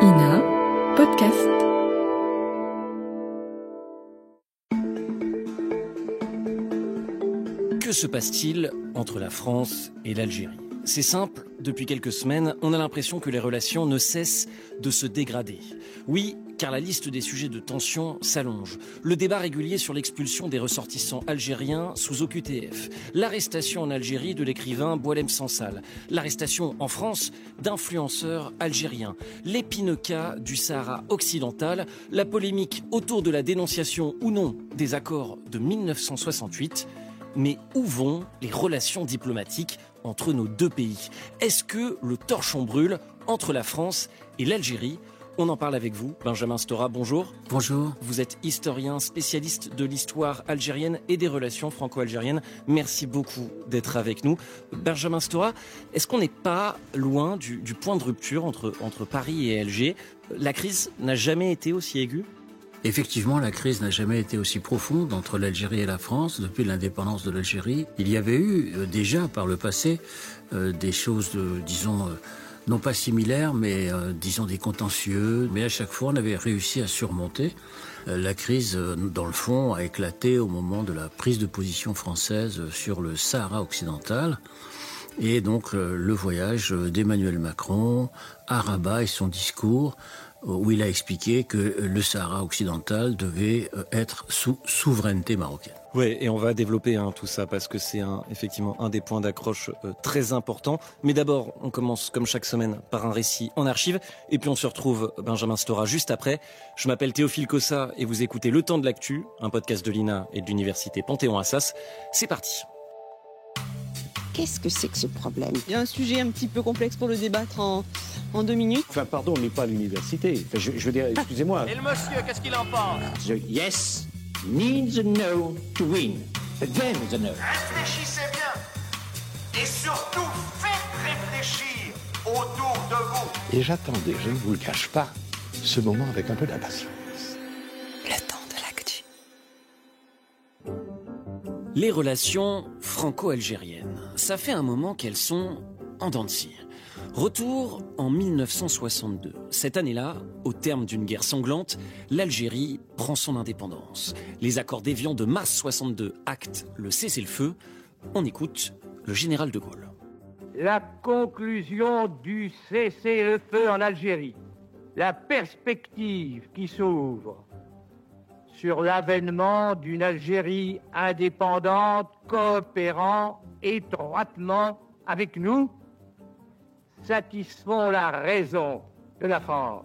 INA Podcast. Que se passe-t-il entre la France et l'Algérie ? C'est simple, depuis quelques semaines, on a l'impression que les relations ne cessent de se dégrader. Oui, car la liste des sujets de tension s'allonge. Le débat régulier sur l'expulsion des ressortissants algériens sous OQTF. L'arrestation en Algérie de l'écrivain Boualem Sansal. L'arrestation en France d'influenceurs algériens. L'épineux cas du Sahara occidental. La polémique autour de la dénonciation ou non des accords de 1968. Mais où vont les relations diplomatiques entre nos deux pays ? Est-ce que le torchon brûle entre la France et l'Algérie ? On en parle avec vous, Benjamin Stora, bonjour. Bonjour. Vous êtes historien, spécialiste de l'histoire algérienne et des relations franco-algériennes. Merci beaucoup d'être avec nous. Benjamin Stora, est-ce qu'on n'est pas loin du point de rupture entre Paris et Alger ? La crise n'a jamais été aussi aiguë ? Effectivement, la crise n'a jamais été aussi profonde entre l'Algérie et la France depuis l'indépendance de l'Algérie. Il y avait eu déjà par le passé des choses, disons, non pas similaires, mais disons des contentieux. Mais à chaque fois, on avait réussi à surmonter. La crise, dans le fond, a éclaté au moment de la prise de position française sur le Sahara occidental. Et donc le voyage d'Emmanuel Macron à Rabat et son discours où il a expliqué que le Sahara occidental devait être sous souveraineté marocaine. Oui, et on va développer tout ça parce que c'est effectivement un des points d'accroche très importants. Mais d'abord, on commence comme chaque semaine par un récit en archive et puis on se retrouve, Benjamin Stora, juste après. Je m'appelle Théophile Cossa et vous écoutez Le Temps de l'Actu, un podcast de l'INA et de l'Université Panthéon-Assas. C'est parti. Qu'est-ce que c'est que ce problème ? Il y a un sujet un petit peu complexe pour le débattre en 2 minutes. Enfin, pardon, on n'est pas à l'université. Enfin, je veux dire, excusez-moi. Et le monsieur, qu'est-ce qu'il en pense ? The yes needs a no to win. Then the no. Réfléchissez bien. Et surtout, faites réfléchir autour de vous. Et j'attendais, je ne vous le cache pas, ce moment avec un peu d'impatience. Le temps de l'actu. Les relations franco-algériennes, ça fait un moment qu'elles sont en dents de scie. Retour en 1962. Cette année-là, au terme d'une guerre sanglante, l'Algérie prend son indépendance. Les accords d'Évian de mars 62 actent le cessez-le-feu. On écoute le général de Gaulle. La conclusion du cessez-le-feu en Algérie, la perspective qui s'ouvre sur l'avènement d'une Algérie indépendante, coopérant étroitement avec nous, satisfont la raison de la France.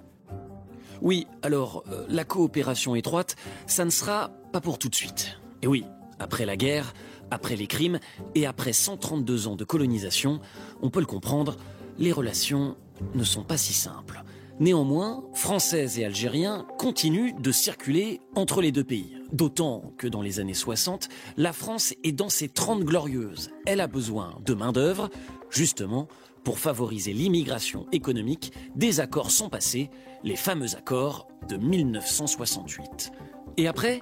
Oui, alors, la coopération étroite, ça ne sera pas pour tout de suite. Et oui, après la guerre, après les crimes et après 132 ans de colonisation, on peut le comprendre, les relations ne sont pas si simples. Néanmoins, Français et Algériens continuent de circuler entre les deux pays. D'autant que dans les années 60, la France est dans ses 30 glorieuses. Elle a besoin de main-d'œuvre, justement, pour favoriser l'immigration économique. Des accords sont passés, les fameux accords de 1968. Et après,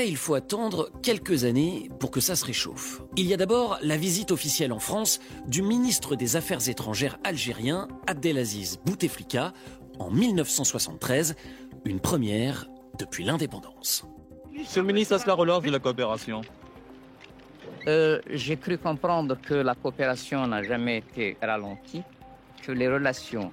il faut attendre quelques années pour que ça se réchauffe. Il y a d'abord la visite officielle en France du ministre des Affaires étrangères algérien, Abdelaziz Bouteflika, en 1973, une première depuis l'indépendance. Monsieur le ministre, est-ce la relance de la coopération ? J'ai cru comprendre que la coopération n'a jamais été ralentie, que les relations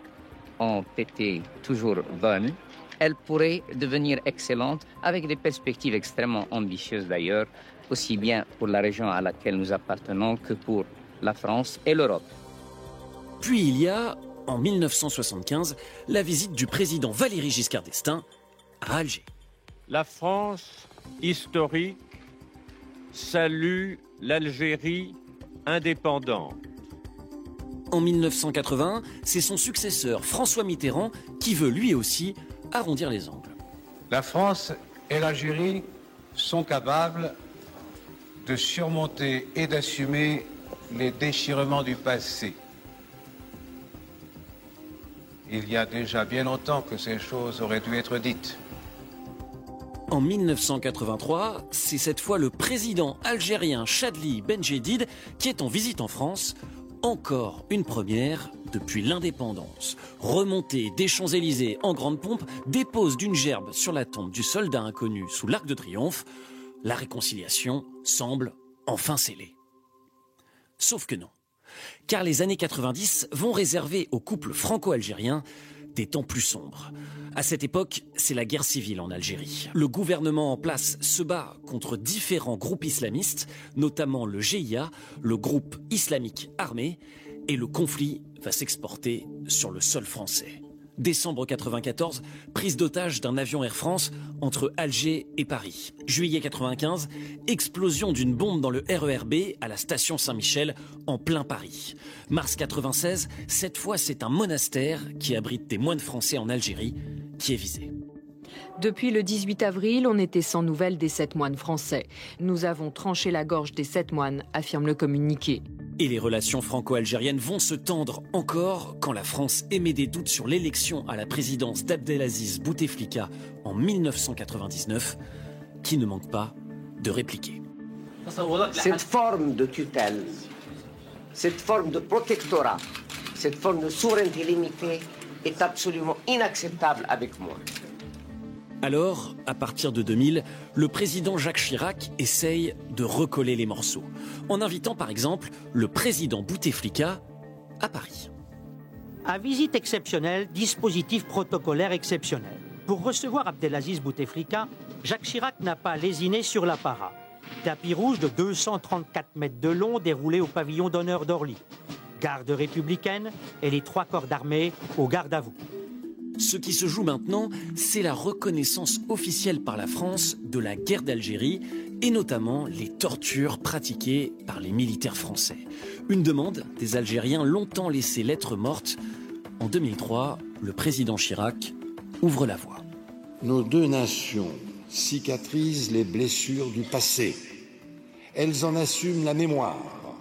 ont été toujours bonnes. Elle pourrait devenir excellente avec des perspectives extrêmement ambitieuses d'ailleurs, aussi bien pour la région à laquelle nous appartenons que pour la France et l'Europe. Puis il y a, en 1975, la visite du président Valéry Giscard d'Estaing à Alger. La France historique salue l'Algérie indépendante. En 1980, c'est son successeur François Mitterrand qui veut lui aussi arrondir les angles. La France et l'Algérie sont capables de surmonter et d'assumer les déchirements du passé. Il y a déjà bien longtemps que ces choses auraient dû être dites. En 1983, c'est cette fois le président algérien Chadli Benjedid qui est en visite en France. Encore une première depuis l'indépendance, remontée des Champs-Élysées en grande pompe, dépose d'une gerbe sur la tombe du soldat inconnu sous l'Arc de Triomphe, la réconciliation semble enfin scellée. Sauf que non. Car les années 90 vont réserver au couple franco-algérien des temps plus sombres. À cette époque, c'est la guerre civile en Algérie. Le gouvernement en place se bat contre différents groupes islamistes, notamment le GIA, le groupe islamique armé, et le conflit va s'exporter sur le sol français. Décembre 94, prise d'otage d'un avion Air France entre Alger et Paris. Juillet 95, explosion d'une bombe dans le RER B à la station Saint-Michel en plein Paris. Mars 96, cette fois c'est un monastère qui abrite des moines français en Algérie qui est visé. Depuis le 18 avril, on était sans nouvelles des 7 moines français. Nous avons tranché la gorge des 7 moines, affirme le communiqué. Et les relations franco-algériennes vont se tendre encore quand la France émet des doutes sur l'élection à la présidence d'Abdelaziz Bouteflika en 1999, qui ne manque pas de répliquer. Cette forme de tutelle, cette forme de protectorat, cette forme de souveraineté limitée est absolument inacceptable avec moi. Alors, à partir de 2000, le président Jacques Chirac essaye de recoller les morceaux, en invitant par exemple le président Bouteflika à Paris. À visite exceptionnelle, dispositif protocolaire exceptionnel. Pour recevoir Abdelaziz Bouteflika, Jacques Chirac n'a pas lésiné sur l'apparat. Tapis rouge de 234 mètres de long déroulé au pavillon d'honneur d'Orly. Garde républicaine et les 3 corps d'armée au garde à vous. Ce qui se joue maintenant, c'est la reconnaissance officielle par la France de la guerre d'Algérie et notamment les tortures pratiquées par les militaires français. Une demande des Algériens longtemps laissée lettre morte. En 2003, le président Chirac ouvre la voie. Nos deux nations cicatrisent les blessures du passé. Elles en assument la mémoire.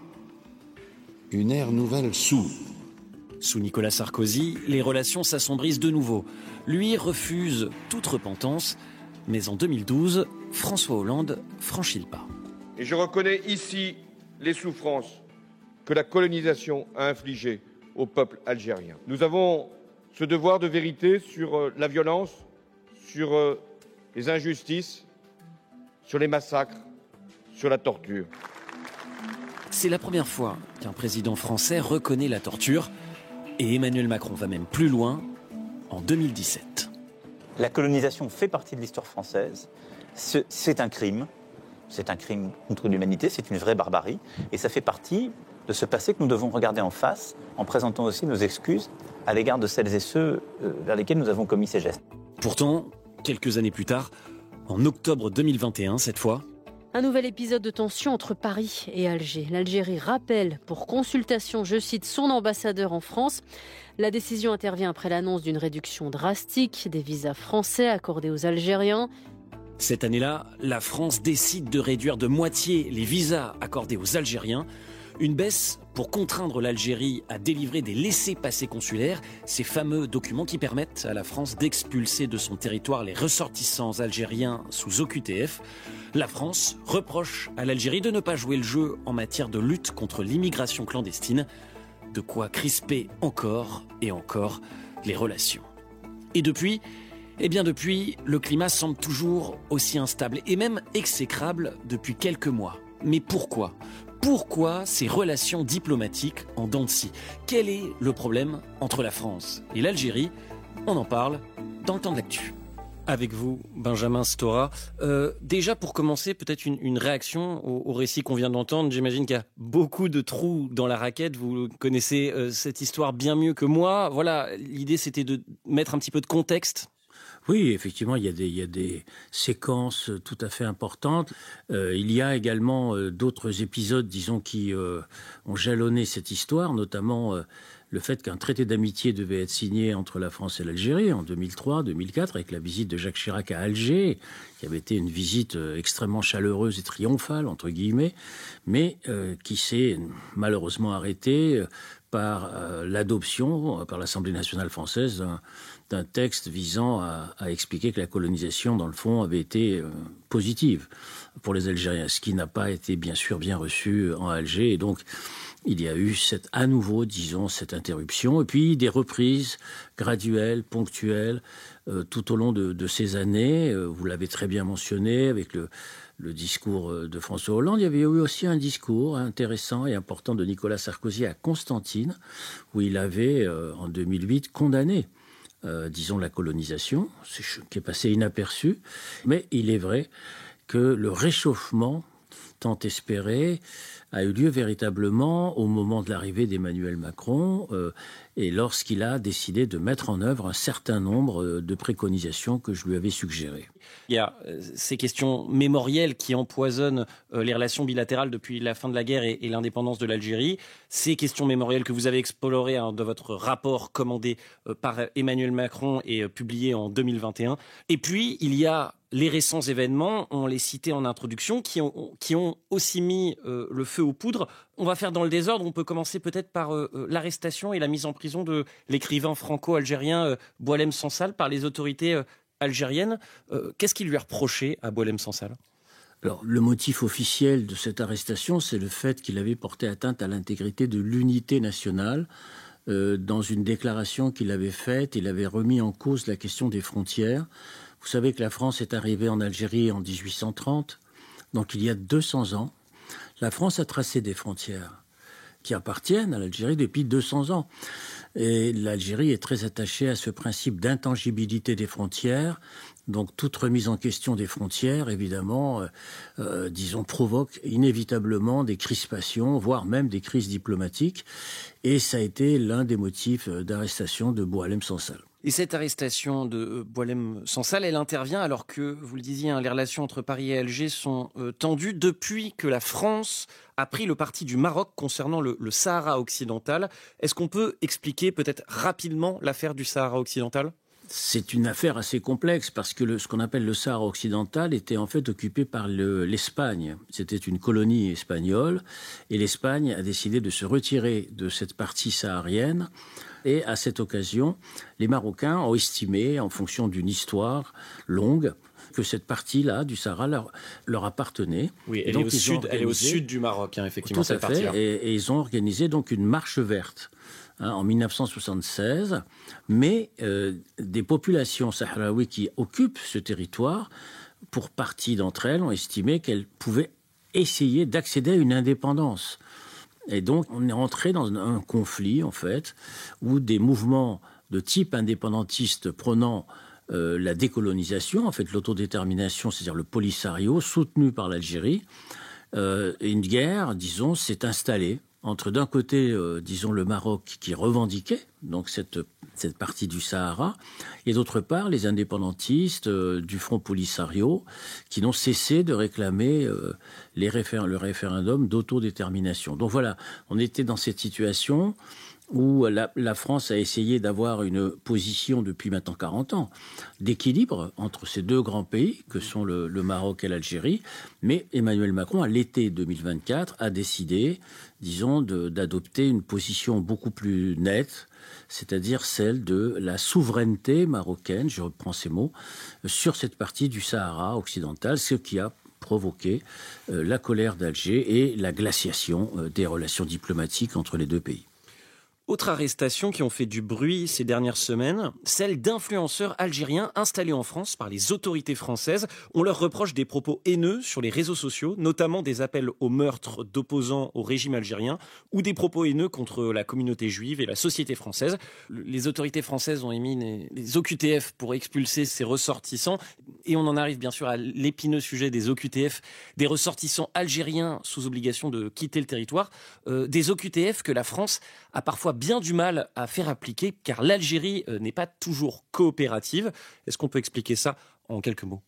Une ère nouvelle s'ouvre. Sous Nicolas Sarkozy, les relations s'assombrissent de nouveau. Lui refuse toute repentance, mais en 2012, François Hollande franchit le pas. Et je reconnais ici les souffrances que la colonisation a infligées au peuple algérien. Nous avons ce devoir de vérité sur la violence, sur les injustices, sur les massacres, sur la torture. C'est la première fois qu'un président français reconnaît la torture. Et Emmanuel Macron va même plus loin en 2017. La colonisation fait partie de l'histoire française. C'est un crime. C'est un crime contre l'humanité. C'est une vraie barbarie. Et ça fait partie de ce passé que nous devons regarder en face en présentant aussi nos excuses à l'égard de celles et ceux vers lesquels nous avons commis ces gestes. Pourtant, quelques années plus tard, en octobre 2021 cette fois, un nouvel épisode de tension entre Paris et Alger. L'Algérie rappelle pour consultation, je cite, son ambassadeur en France. La décision intervient après l'annonce d'une réduction drastique des visas français accordés aux Algériens. Cette année-là, la France décide de réduire de moitié les visas accordés aux Algériens. Une baisse pour contraindre l'Algérie à délivrer des laissez-passer consulaires, ces fameux documents qui permettent à la France d'expulser de son territoire les ressortissants algériens sous OQTF. La France reproche à l'Algérie de ne pas jouer le jeu en matière de lutte contre l'immigration clandestine, de quoi crisper encore et encore les relations. Et depuis, le climat semble toujours aussi instable et même exécrable depuis quelques mois. Mais pourquoi ? Pourquoi ces relations diplomatiques en dents de scie ? Quel est le problème entre la France et l'Algérie ? On en parle dans le temps de l'actu. Avec vous, Benjamin Stora. Déjà, pour commencer, peut-être une réaction au récit qu'on vient d'entendre. J'imagine qu'il y a beaucoup de trous dans la raquette. Vous connaissez cette histoire bien mieux que moi. Voilà, l'idée, c'était de mettre un petit peu de contexte. Oui, effectivement, il y a des séquences tout à fait importantes. Il y a également d'autres épisodes, disons, qui ont jalonné cette histoire, notamment le fait qu'un traité d'amitié devait être signé entre la France et l'Algérie en 2003-2004, avec la visite de Jacques Chirac à Alger, qui avait été une visite extrêmement chaleureuse et triomphale, entre guillemets, mais qui s'est malheureusement arrêtée par l'adoption par l'Assemblée nationale française d'un texte visant à expliquer que la colonisation, dans le fond, avait été positive pour les Algériens, ce qui n'a pas été bien sûr bien reçu en Alger. Et donc, il y a eu à nouveau, disons, cette interruption, et puis des reprises graduelles, ponctuelles, tout au long de ces années. Vous l'avez très bien mentionné, avec le discours de François Hollande. Il y avait eu aussi un discours intéressant et important de Nicolas Sarkozy à Constantine, où il avait, en 2008, condamné, disons, la colonisation, qui est passé inaperçu. Mais il est vrai que le réchauffement tant espéré a eu lieu véritablement au moment de l'arrivée d'Emmanuel Macron et lorsqu'il a décidé de mettre en œuvre un certain nombre de préconisations que je lui avais suggérées. Il y a ces questions mémorielles qui empoisonnent les relations bilatérales depuis la fin de la guerre et l'indépendance de l'Algérie. Ces questions mémorielles que vous avez explorées dans votre rapport commandé par Emmanuel Macron et publié en 2021. Et puis, il y a les récents événements, on les citait en introduction, qui ont aussi mis le feu aux poudres. On va faire dans le désordre. On peut commencer peut-être par l'arrestation et la mise en prison de l'écrivain franco-algérien Boualem Sansal par les autorités algériennes. Qu'est-ce qui lui est reproché à Boualem Sansal ? Alors, le motif officiel de cette arrestation, c'est le fait qu'il avait porté atteinte à l'intégrité de l'unité nationale. Dans une déclaration qu'il avait faite, il avait remis en cause la question des frontières. Vous savez que la France est arrivée en Algérie en 1830, donc il y a 200 ans. La France a tracé des frontières qui appartiennent à l'Algérie depuis 200 ans. Et l'Algérie est très attachée à ce principe d'intangibilité des frontières. Donc toute remise en question des frontières, évidemment, disons, provoque inévitablement des crispations, voire même des crises diplomatiques. Et ça a été l'un des motifs d'arrestation de Boualem Sansal. Et cette arrestation de Boualem Sansal, elle intervient alors que, vous le disiez, les relations entre Paris et Alger sont tendues depuis que la France a pris le parti du Maroc concernant le Sahara occidental. Est-ce qu'on peut expliquer peut-être rapidement l'affaire du Sahara occidental ? C'est une affaire assez complexe parce que ce qu'on appelle le Sahara occidental était en fait occupé par l'Espagne. C'était une colonie espagnole et l'Espagne a décidé de se retirer de cette partie saharienne. Et à cette occasion, les Marocains ont estimé, en fonction d'une histoire longue, que cette partie-là du Sahara leur appartenait. Oui, elle est au sud du Maroc, effectivement, cette partie-là. Et ils ont organisé donc une marche verte en 1976. Mais des populations sahraouies qui occupent ce territoire, pour partie d'entre elles, ont estimé qu'elles pouvaient essayer d'accéder à une indépendance. Et donc, on est rentré dans un conflit, en fait, où des mouvements de type indépendantiste prônant la décolonisation, en fait, l'autodétermination, c'est-à-dire le Polisario, soutenu par l'Algérie, une guerre, disons, s'est installée entre, d'un côté, disons, le Maroc qui revendiquait donc cette partie du Sahara, et d'autre part, les indépendantistes du Front Polisario qui n'ont cessé de réclamer le référendum d'autodétermination. Donc voilà, on était dans cette situation où la France a essayé d'avoir une position depuis maintenant 40 ans d'équilibre entre ces deux grands pays que sont le Maroc et l'Algérie. Mais Emmanuel Macron, à l'été 2024, a décidé, disons, d'adopter une position beaucoup plus nette, c'est-à-dire celle de la souveraineté marocaine, je reprends ces mots, sur cette partie du Sahara occidental, ce qui a provoqué la colère d'Alger et la glaciation des relations diplomatiques entre les deux pays. Autre arrestation qui ont fait du bruit ces dernières semaines, celle d'influenceurs algériens installés en France par les autorités françaises. On leur reproche des propos haineux sur les réseaux sociaux, notamment des appels au meurtre d'opposants au régime algérien ou des propos haineux contre la communauté juive et la société française. Les autorités françaises ont émis les OQTF pour expulser ces ressortissants. Et on en arrive bien sûr à l'épineux sujet des OQTF, des ressortissants algériens sous obligation de quitter le territoire. Des OQTF que la France a parfois bien du mal à faire appliquer car l'Algérie n'est pas toujours coopérative. Est-ce qu'on peut expliquer ça en quelques mots ?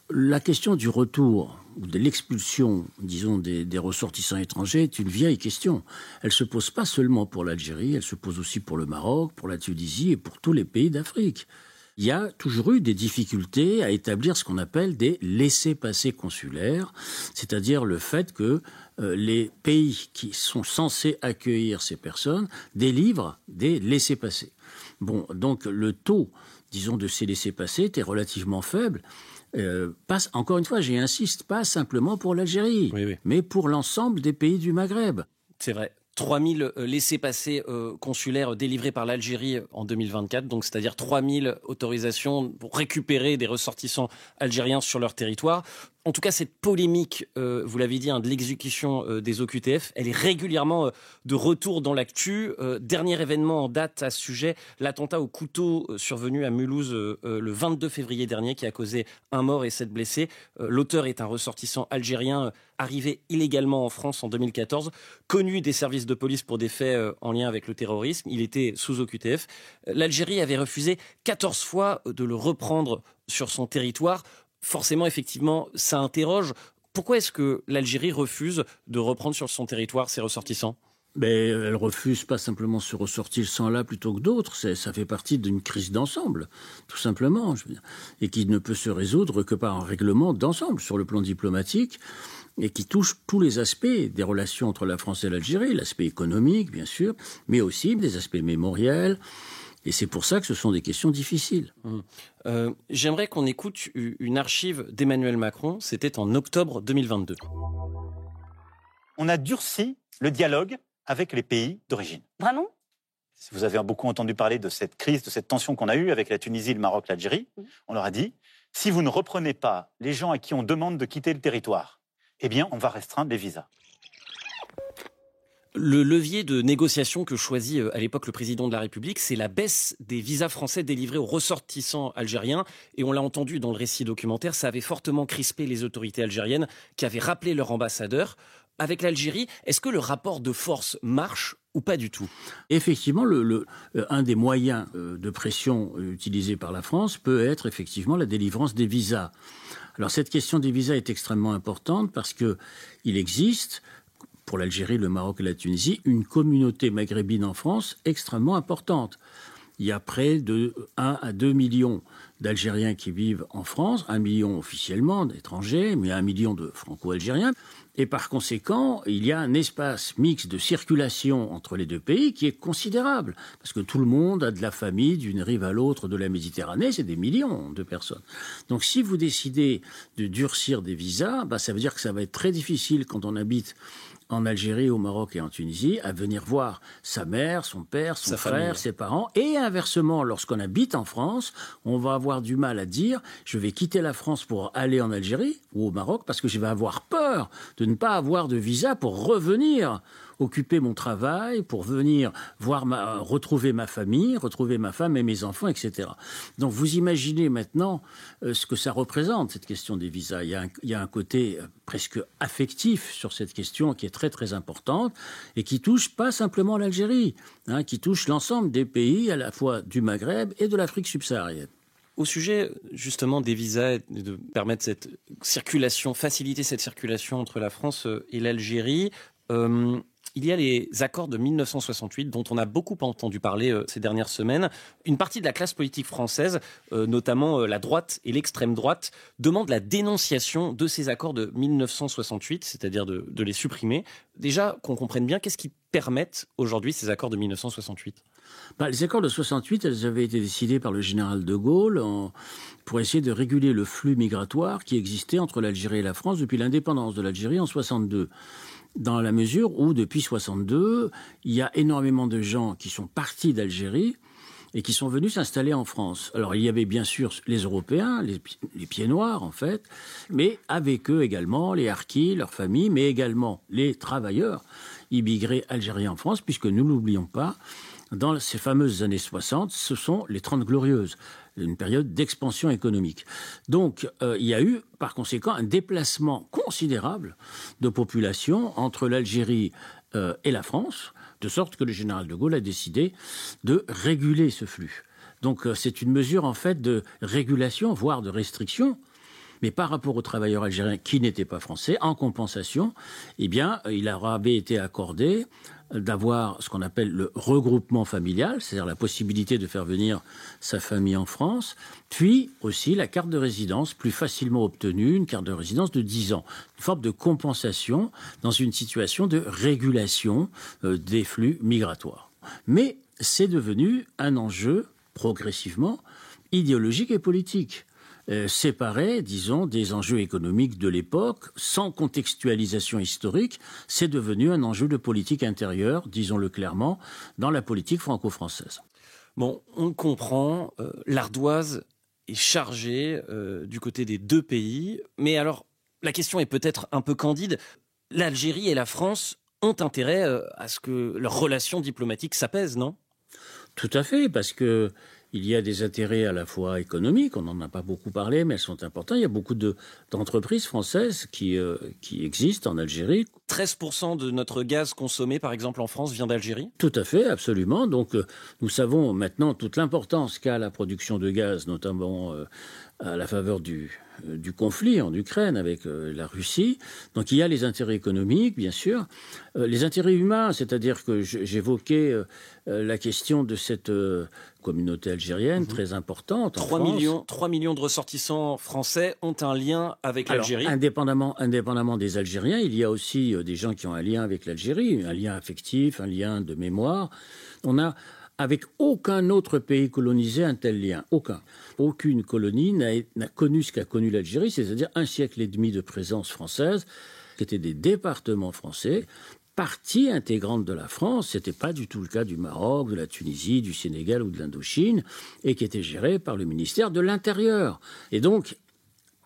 La question du retour ou de l'expulsion, disons, des ressortissants étrangers est une vieille question. Elle ne se pose pas seulement pour l'Algérie, elle se pose aussi pour le Maroc, pour la Tunisie et pour tous les pays d'Afrique. Il y a toujours eu des difficultés à établir ce qu'on appelle des laissez-passer consulaires, c'est-à-dire le fait que les pays qui sont censés accueillir ces personnes délivrent des laissez-passer. Bon, donc le taux, disons, de ces laissez-passer était relativement faible. Passe, encore une fois, j'insiste, pas simplement pour l'Algérie, mais pour l'ensemble des pays du Maghreb. C'est vrai. 3000 laissez-passer consulaires délivrés par l'Algérie en 2024, donc c'est-à-dire 3000 autorisations pour récupérer des ressortissants algériens sur leur territoire. En tout cas, cette polémique, vous l'avez dit, de l'exécution des OQTF, elle est régulièrement de retour dans l'actu. Dernier événement en date à ce sujet, l'attentat au couteau survenu à Mulhouse le 22 février dernier, qui a causé 1 mort et 7 blessés. L'auteur est un ressortissant algérien arrivé illégalement en France en 2014, connu des services de police pour des faits en lien avec le terrorisme. Il était sous OQTF. L'Algérie avait refusé 14 fois de le reprendre sur son territoire. Forcément, effectivement, ça interroge. Pourquoi est-ce que l'Algérie refuse de reprendre sur son territoire ses ressortissants ? Elle refuse pas simplement ce ressortissant-là plutôt que d'autres. Ça fait partie d'une crise d'ensemble, tout simplement, et qui ne peut se résoudre que par un règlement d'ensemble sur le plan diplomatique et qui touche tous les aspects des relations entre la France et l'Algérie, l'aspect économique, bien sûr, mais aussi des aspects mémoriels. Et c'est pour ça que ce sont des questions difficiles. J'aimerais qu'on écoute une archive d'Emmanuel Macron. C'était en octobre 2022. On a durci le dialogue avec les pays d'origine. Vraiment ? Vous avez beaucoup entendu parler de cette crise, de cette tension qu'on a eue avec la Tunisie, le Maroc, l'Algérie. On leur a dit, si vous ne reprenez pas les gens à qui on demande de quitter le territoire, eh bien, on va restreindre les visas. Le levier de négociation que choisit à l'époque le président de la République, c'est la baisse des visas français délivrés aux ressortissants algériens. Et on l'a entendu dans le récit documentaire, ça avait fortement crispé les autorités algériennes qui avaient rappelé leur ambassadeur. Avec l'Algérie, est-ce que le rapport de force marche ou pas du tout ? Effectivement, un des moyens de pression utilisés par la France peut être effectivement la délivrance des visas. Alors cette question des visas est extrêmement importante parce qu'il existe, pour l'Algérie, le Maroc et la Tunisie, une communauté maghrébine en France extrêmement importante. Il y a près de 1 à 2 millions d'Algériens qui vivent en France, 1 million officiellement d'étrangers, mais 1 million de franco-algériens. Et par conséquent, il y a un espace mixte de circulation entre les deux pays qui est considérable. Parce que tout le monde a de la famille d'une rive à l'autre de la Méditerranée, c'est des millions de personnes. Donc si vous décidez de durcir des visas, ça veut dire que ça va être très difficile quand on habite en Algérie, au Maroc et en Tunisie, à venir voir sa mère, son père, son frère, ses parents. Et inversement, lorsqu'on habite en France, on va avoir du mal à dire « je vais quitter la France pour aller en Algérie ou au Maroc parce que je vais avoir peur de ne pas avoir de visa pour revenir occuper mon travail, pour venir retrouver ma famille, retrouver ma femme et mes enfants, etc. » Donc vous imaginez maintenant ce que ça représente, cette question des visas. Il y a un côté presque affectif sur cette question qui est très très importante et qui touche pas simplement l'Algérie, qui touche l'ensemble des pays à la fois du Maghreb et de l'Afrique subsaharienne. Au sujet justement des visas, de permettre cette circulation, faciliter cette circulation entre la France et l'Algérie, il y a les accords de 1968 dont on a beaucoup entendu parler ces dernières semaines. Une partie de la classe politique française, notamment la droite et l'extrême droite, demande la dénonciation de ces accords de 1968, c'est-à-dire de les supprimer. Déjà, qu'on comprenne bien, qu'est-ce qui permettent aujourd'hui ces accords de 1968 ? Les accords de 68, elles avaient été décidés par le général de Gaulle pour essayer de réguler le flux migratoire qui existait entre l'Algérie et la France depuis l'indépendance de l'Algérie en 62. Dans la mesure où, depuis 62, il y a énormément de gens qui sont partis d'Algérie et qui sont venus s'installer en France. Alors, il y avait bien sûr les Européens, les pieds noirs, en fait, mais avec eux également les harkis, leurs familles, mais également les travailleurs immigrés algériens en France, puisque nous ne l'oublions pas, dans ces fameuses années 60, ce sont les 30 Glorieuses, une période d'expansion économique. Donc, il y a eu, par conséquent, un déplacement considérable de population entre l'Algérie et la France, de sorte que le général de Gaulle a décidé de réguler ce flux. Donc, c'est une mesure, en fait, de régulation, voire de restriction Mais par rapport aux travailleurs algériens qui n'étaient pas français, en compensation, eh bien, il leur avait été accordé d'avoir ce qu'on appelle le regroupement familial, c'est-à-dire la possibilité de faire venir sa famille en France, puis aussi la carte de résidence plus facilement obtenue, une carte de résidence de 10 ans, une forme de compensation dans une situation de régulation des flux migratoires. Mais c'est devenu un enjeu progressivement idéologique et politique. Séparé, disons, des enjeux économiques de l'époque, sans contextualisation historique, c'est devenu un enjeu de politique intérieure, disons-le clairement, dans la politique franco-française. Bon, on comprend, l'ardoise est chargée du côté des deux pays, mais alors, la question est peut-être un peu candide. L'Algérie et la France ont intérêt à ce que leurs relations diplomatiques s'apaisent, non ? Tout à fait, parce que il y a des intérêts à la fois économiques, on n'en a pas beaucoup parlé, mais elles sont importantes. Il y a beaucoup d'entreprises françaises qui existent en Algérie. 13% de notre gaz consommé, par exemple, en France, vient d'Algérie ? Tout à fait, absolument. Donc, nous savons maintenant toute l'importance qu'a la production de gaz, notamment à la faveur du conflit en Ukraine avec la Russie. Donc il y a les intérêts économiques, bien sûr. Les intérêts humains, c'est-à-dire que j'évoquais la question de cette communauté algérienne très importante en France. 3 millions de ressortissants français ont un lien avec l'Algérie. Indépendamment des Algériens, il y a aussi des gens qui ont un lien avec l'Algérie, un lien affectif, un lien de mémoire. On a avec aucun autre pays colonisé un tel lien. Aucun. Aucune colonie n'a connu ce qu'a connu l'Algérie, c'est-à-dire 1 siècle et demi de présence française, qui étaient des départements français, partie intégrante de la France. Ce n'était pas du tout le cas du Maroc, de la Tunisie, du Sénégal ou de l'Indochine, et qui étaient gérés par le ministère de l'Intérieur. Et donc,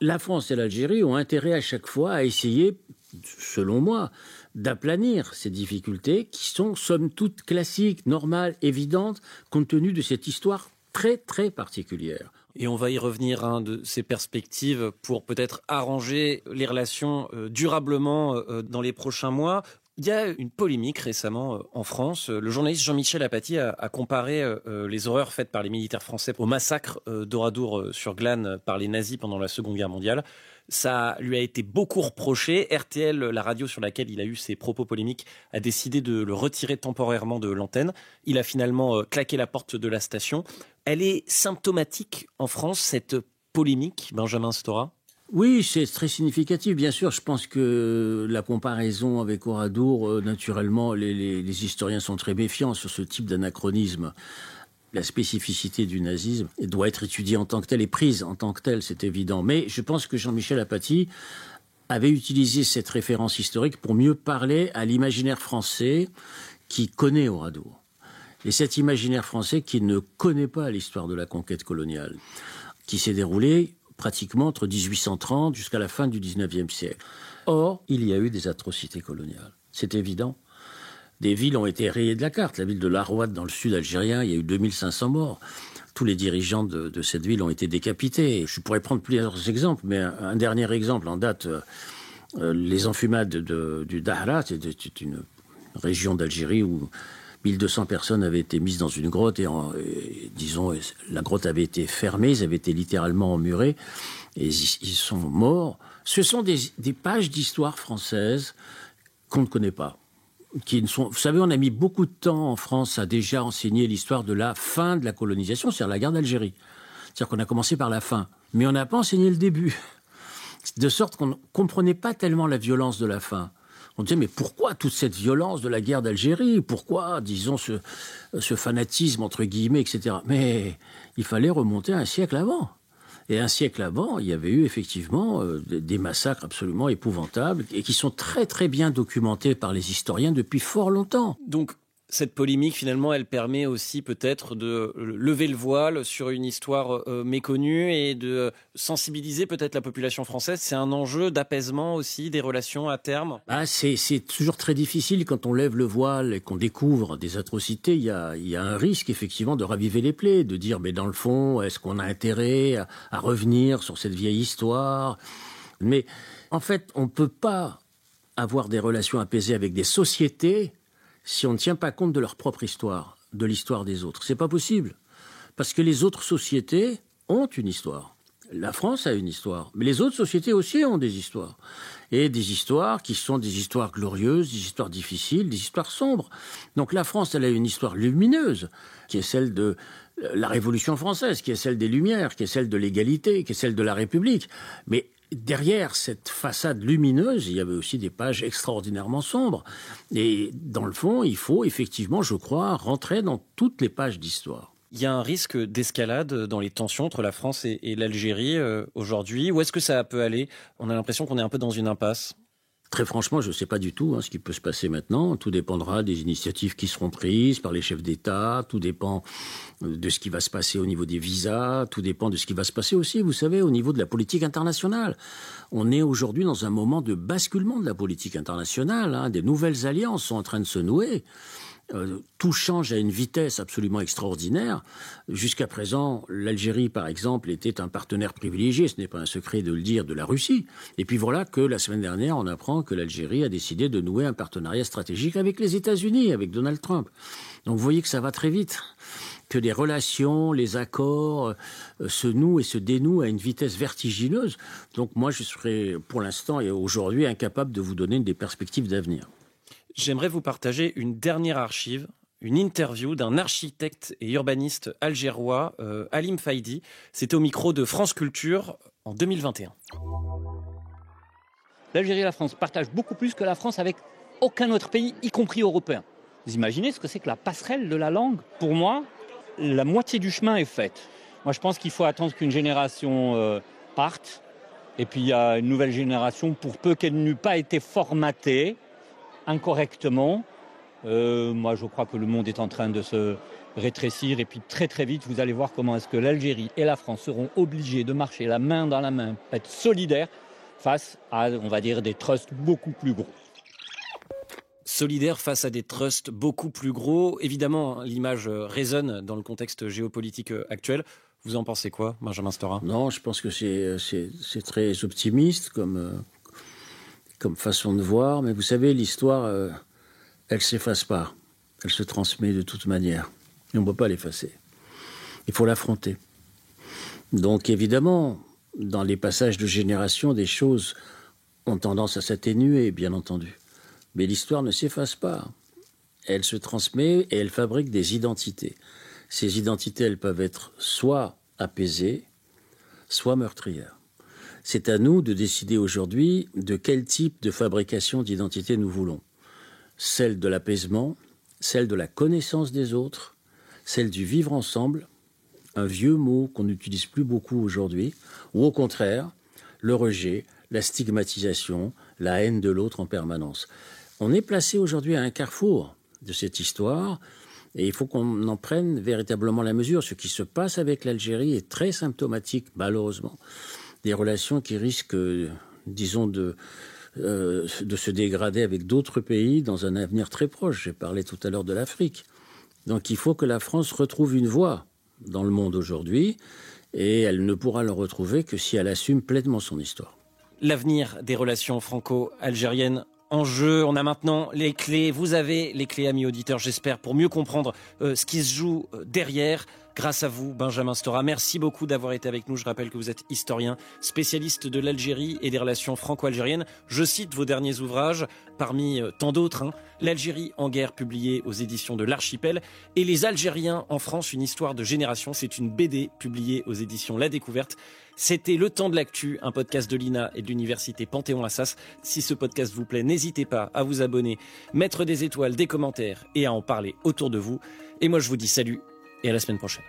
la France et l'Algérie ont intérêt à chaque fois à essayer, selon moi, d'aplanir ces difficultés qui sont somme toute classiques, normales, évidentes, compte tenu de cette histoire très très particulière. Et on va y revenir de ces perspectives pour peut-être arranger les relations durablement dans les prochains mois. Il y a une polémique récemment en France. Le journaliste Jean-Michel Apathy a comparé les horreurs faites par les militaires français au massacre d'Oradour-sur-Glane par les nazis pendant la Seconde Guerre mondiale. Ça lui a été beaucoup reproché. RTL, la radio sur laquelle il a eu ses propos polémiques, a décidé de le retirer temporairement de l'antenne. Il a finalement claqué la porte de la station. Elle est symptomatique en France, cette polémique, Benjamin Stora ? Oui, c'est très significatif. Bien sûr, je pense que la comparaison avec Oradour, naturellement, les historiens sont très méfiants sur ce type d'anachronisme. La spécificité du nazisme doit être étudiée en tant que telle et prise en tant que telle, c'est évident. Mais je pense que Jean-Michel Apathy avait utilisé cette référence historique pour mieux parler à l'imaginaire français qui connaît Oradour. Et cet imaginaire français qui ne connaît pas l'histoire de la conquête coloniale, qui s'est déroulée pratiquement entre 1830 jusqu'à la fin du XIXe siècle. Or, il y a eu des atrocités coloniales, c'est évident. Des villes ont été rayées de la carte. La ville de Larouat, dans le sud algérien, il y a eu 2500 morts. Tous les dirigeants de cette ville ont été décapités. Je pourrais prendre plusieurs exemples, mais un dernier exemple en date, les enfumades du Dahra, c'est une région d'Algérie où 1200 personnes avaient été mises dans une grotte et disons, la grotte avait été fermée, ils avaient été littéralement emmurés et ils sont morts. Ce sont des pages d'histoire française qu'on ne connaît pas. Vous savez, on a mis beaucoup de temps en France à déjà enseigner l'histoire de la fin de la colonisation, c'est-à-dire la guerre d'Algérie. C'est-à-dire qu'on a commencé par la fin, mais on n'a pas enseigné le début. De sorte qu'on ne comprenait pas tellement la violence de la fin. On disait, mais pourquoi toute cette violence de la guerre d'Algérie ? Pourquoi, disons, ce fanatisme, entre guillemets, etc. Mais il fallait remonter un siècle avant. Et un siècle avant, il y avait eu effectivement des massacres absolument épouvantables et qui sont très très bien documentés par les historiens depuis fort longtemps. Donc cette polémique, finalement, elle permet aussi peut-être de lever le voile sur une histoire méconnue et de sensibiliser peut-être la population française. C'est un enjeu d'apaisement aussi des relations à terme. C'est toujours très difficile quand on lève le voile et qu'on découvre des atrocités. Il y a un risque effectivement de raviver les plaies, de dire mais dans le fond, est-ce qu'on a intérêt à revenir sur cette vieille histoire ? Mais en fait, on ne peut pas avoir des relations apaisées avec des sociétés si on ne tient pas compte de leur propre histoire, de l'histoire des autres. C'est pas possible. Parce que les autres sociétés ont une histoire. La France a une histoire, mais les autres sociétés aussi ont des histoires. Et des histoires qui sont des histoires glorieuses, des histoires difficiles, des histoires sombres. Donc la France, elle a une histoire lumineuse, qui est celle de la Révolution française, qui est celle des Lumières, qui est celle de l'égalité, qui est celle de la République. Mais derrière cette façade lumineuse, il y avait aussi des pages extraordinairement sombres. Et dans le fond, il faut effectivement, je crois, rentrer dans toutes les pages d'histoire. Il y a un risque d'escalade dans les tensions entre la France et l'Algérie aujourd'hui. Où est-ce que ça peut aller ? On a l'impression qu'on est un peu dans une impasse. Très franchement, je ne sais pas du tout ce qui peut se passer maintenant. Tout dépendra des initiatives qui seront prises par les chefs d'État. Tout dépend de ce qui va se passer au niveau des visas. Tout dépend de ce qui va se passer aussi, vous savez, au niveau de la politique internationale. On est aujourd'hui dans un moment de basculement de la politique internationale. Des nouvelles alliances sont en train de se nouer. Tout change à une vitesse absolument extraordinaire. Jusqu'à présent, l'Algérie, par exemple, était un partenaire privilégié, ce n'est pas un secret de le dire, de la Russie. Et puis voilà que la semaine dernière, on apprend que l'Algérie a décidé de nouer un partenariat stratégique avec les États-Unis, avec Donald Trump. Donc vous voyez que ça va très vite, que les relations, les accords se nouent et se dénouent à une vitesse vertigineuse. Donc moi, je serais pour l'instant et aujourd'hui incapable de vous donner des perspectives d'avenir. J'aimerais vous partager une dernière archive, une interview d'un architecte et urbaniste algérois, Halim Faïdi. C'était au micro de France Culture en 2021. L'Algérie et la France partagent beaucoup plus que la France avec aucun autre pays, y compris européen. Vous imaginez ce que c'est que la passerelle de la langue ? Pour moi, la moitié du chemin est faite. Moi, je pense qu'il faut attendre qu'une génération parte. Et puis, il y a une nouvelle génération, pour peu qu'elle n'eût pas été formatée incorrectement. Moi, je crois que le monde est en train de se rétrécir. Et puis, très, très vite, vous allez voir comment est-ce que l'Algérie et la France seront obligées de marcher la main dans la main, être solidaires face à, on va dire, des trusts beaucoup plus gros. Solidaire face à des trusts beaucoup plus gros. Évidemment, l'image résonne dans le contexte géopolitique actuel. Vous en pensez quoi, Benjamin Stora ? Non, je pense que c'est très optimiste comme façon de voir. Mais vous savez, l'histoire, elle ne s'efface pas. Elle se transmet de toute manière. Et on ne peut pas l'effacer. Il faut l'affronter. Donc évidemment, dans les passages de génération, des choses ont tendance à s'atténuer, bien entendu. Mais l'histoire ne s'efface pas. Elle se transmet et elle fabrique des identités. Ces identités, elles peuvent être soit apaisées, soit meurtrières. C'est à nous de décider aujourd'hui de quel type de fabrication d'identité nous voulons. Celle de l'apaisement, celle de la connaissance des autres, celle du vivre ensemble, un vieux mot qu'on n'utilise plus beaucoup aujourd'hui, ou au contraire, le rejet, la stigmatisation, la haine de l'autre en permanence. On est placé aujourd'hui à un carrefour de cette histoire et il faut qu'on en prenne véritablement la mesure. Ce qui se passe avec l'Algérie est très symptomatique, malheureusement. Des relations qui risquent, disons, de se dégrader avec d'autres pays dans un avenir très proche. J'ai parlé tout à l'heure de l'Afrique. Donc il faut que la France retrouve une voie dans le monde aujourd'hui et elle ne pourra le retrouver que si elle assume pleinement son histoire. L'avenir des relations franco-algériennes en jeu. On a maintenant les clés. Vous avez les clés, amis auditeurs, j'espère, pour mieux comprendre ce qui se joue derrière. Grâce à vous, Benjamin Stora, merci beaucoup d'avoir été avec nous. Je rappelle que vous êtes historien, spécialiste de l'Algérie et des relations franco-algériennes. Je cite vos derniers ouvrages, parmi tant d'autres, L'Algérie en guerre, publié aux éditions de l'Archipel, et Les Algériens en France, une histoire de génération. C'est une BD publiée aux éditions La Découverte. C'était Le Temps de l'Actu, un podcast de l'INA et de l'Université Panthéon-Assas. Si ce podcast vous plaît, n'hésitez pas à vous abonner, mettre des étoiles, des commentaires et à en parler autour de vous. Et moi, je vous dis salut et à la semaine prochaine.